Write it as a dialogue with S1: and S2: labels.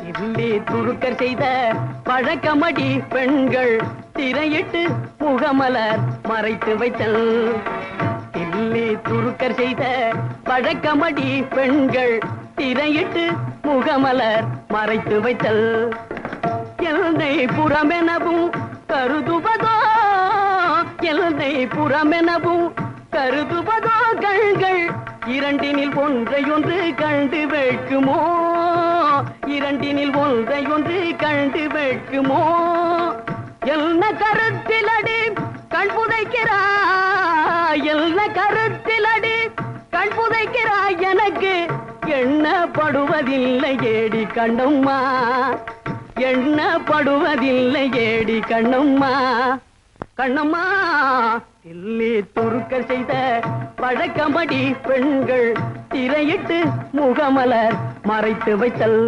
S1: தில்லி துருக்கர் செய்த பழக்கமடி பெண்கள் திரையிட்டு முகமலர் மறைத்து வைத்தல். தில்லி துருக்கர் செய்த பழக்கமடி பெண்கள் திரையிட்டு முகமலர் மறைத்து வைத்தல். எல்லை புறமெனவும் கருதுவதோ, எல்லை புறமெனவும் கருதுவதோ கண்கள் இரண்டினில் ஒன்றையொன்று கண்டு வைக்குமோ, இரண்டினில் ஒன்றையொன்று கண்டு வைக்குமோ. என்ன கருத்திலடி கண் புதைக்கிறாய், என்ன கருத்திலடி கண் புதைக்கிறாய், எனக்கு எண்ணப்படுவதில்லை ஏடி கண்ணம்மா, எண்ணப்படுவதில்லை ஏடி கண்ணம்மா. கண்ணம்மா தில்லி துருக்கர் செய்த பழக்கமடி பெண்கள் திரையிட்டு முகமலர் மறைத்து வைத்தல்.